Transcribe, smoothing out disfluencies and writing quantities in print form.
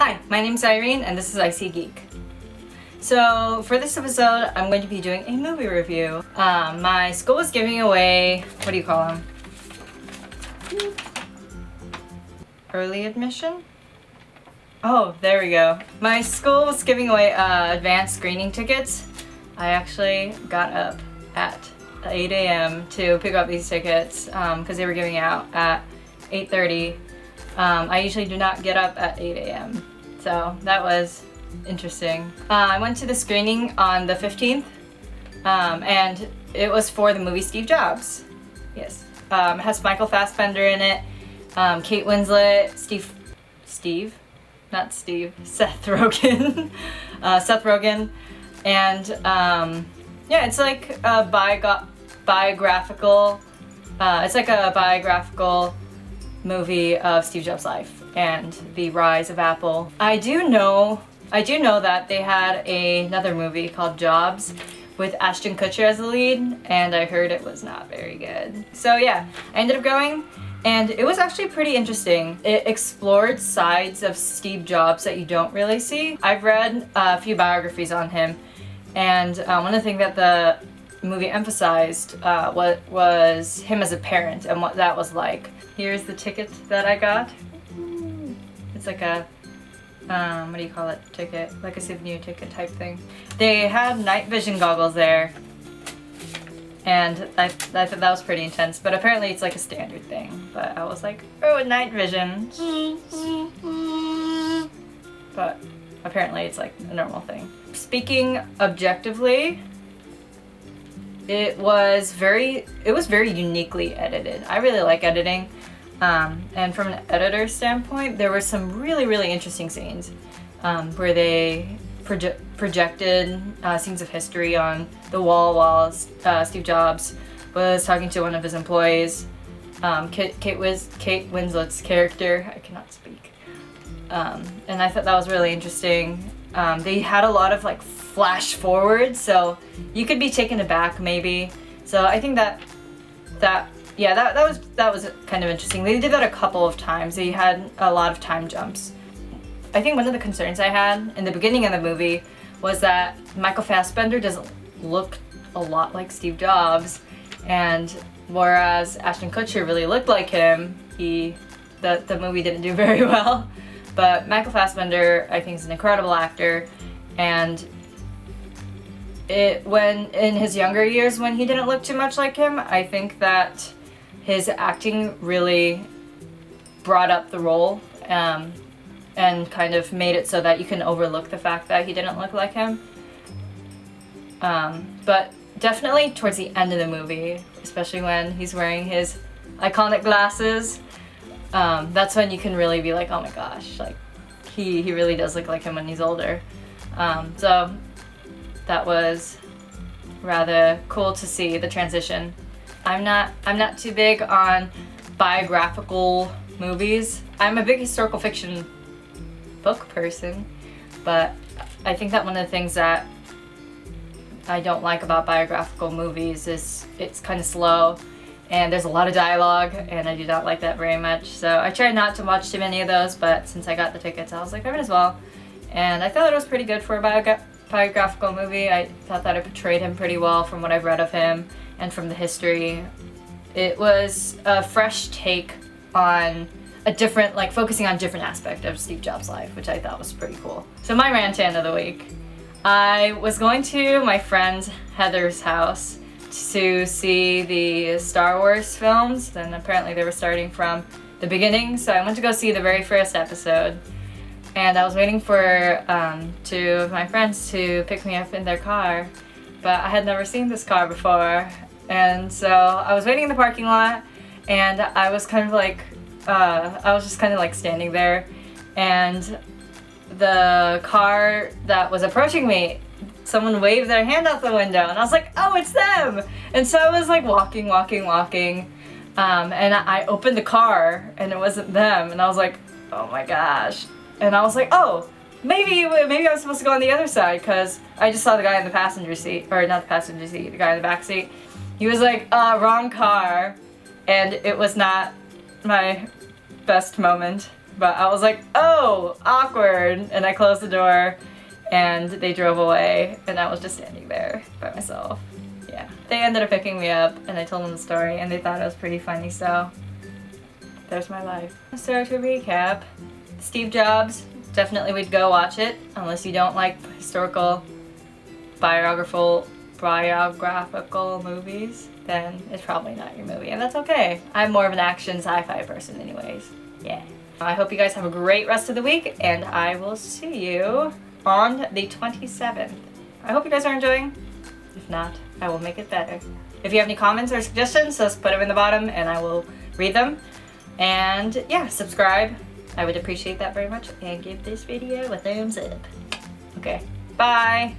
Hi, my name's Irene and this is Geek. So for this episode, I'm going to be doing a movie review. My school was giving away, what do you call them? Early admission? Oh, there we go. My school was giving away advanced screening tickets. I actually got up at 8 a.m. to pick up these tickets because they were giving out at 8:30. I usually do not get up at 8 a.m. So that was interesting. I went to the screening on the 15th and it was for the movie Steve Jobs. Yes. It has Michael Fassbender in it, Kate Winslet, Seth Rogen. Seth Rogen. And yeah, it's like a biographical, movie of Steve Jobs' life and the rise of Apple. I do know that they had another movie called Jobs with Ashton Kutcher as the lead, and I heard it was not very good. So yeah, I ended up going, and it was actually pretty interesting. It explored sides of Steve Jobs that you don't really see. I've read a few biographies on him, and one of the things that the movie emphasized was him as a parent and what that was like. Here's the ticket that I got. It's like a, what do you call it, ticket? Like a souvenir ticket type thing. They had night vision goggles there, and I thought that was pretty intense, but apparently it's like a standard thing. But I was like, oh, night vision. But apparently it's like a normal thing. Speaking objectively, it was very uniquely edited. I really like editing. And from an editor's standpoint, there were some really interesting scenes where they projected scenes of history on the wall while Steve Jobs was talking to one of his employees. Kate Winslet's character, I cannot speak. And I thought that was really interesting. They had a lot of like flash forwards, so you could be taken aback maybe. So I think that was kind of interesting. They did that a couple of times. They had a lot of time jumps. I think one of the concerns I had in the beginning of the movie was that Michael Fassbender doesn't look a lot like Steve Jobs, and whereas Ashton Kutcher really looked like him, the movie didn't do very well. But Michael Fassbender, I think, is an incredible actor, and when in his younger years when he didn't look too much like him, I think that his acting really brought up the role and kind of made it so that you can overlook the fact that he didn't look like him. But definitely towards the end of the movie, especially when he's wearing his iconic glasses, that's when you can really be like, oh my gosh, like he really does look like him when he's older. So that was rather cool to see the transition. I'm not too big on biographical movies. I'm a big historical fiction book person, but I think that one of the things that I don't like about biographical movies is it's kind of slow and there's a lot of dialogue, and I do not like that very much. So I try not to watch too many of those, but since I got the tickets, I was like, I might as well. And I thought it was pretty good for a biographical movie. I thought that it portrayed him pretty well from what I've read of him and from the history. It was a fresh take on a different, like focusing on different aspect of Steve Jobs' life, which I thought was pretty cool. So my rant-in of the week. I was going to my friend Heather's house to see the Star Wars films, and apparently they were starting from the beginning, so I went to go see the very first episode. And I was waiting for two of my friends to pick me up in their car, but I had never seen this car before. And so I was waiting in the parking lot, and I was kind of like, I was just kind of like standing there, and the car that was approaching me, someone waved their hand out the window, and I was like, oh, it's them! And so I was like walking, and I opened the car, and it wasn't them, and I was like, oh my gosh. And I was like, oh, maybe I was supposed to go on the other side, because I just saw the guy in the passenger seat, or not the passenger seat, the guy in the back seat. He was like, wrong car, and it was not my best moment. But I was like, oh, awkward. And I closed the door and they drove away and I was just standing there by myself. Yeah. They ended up picking me up and I told them the story and they thought it was pretty funny, so there's my life. So to recap, Steve Jobs, definitely would go watch it unless you don't like historical biographical movies, then it's probably not your movie, and that's okay. I'm more of an action sci-fi person anyways. Yeah. I hope you guys have a great rest of the week, and I will see you on the 27th. I hope you guys are enjoying. If not, I will make it better. If you have any comments or suggestions, just put them in the bottom and I will read them. And yeah, subscribe. I would appreciate that very much. And give this video a thumbs up. Okay, bye!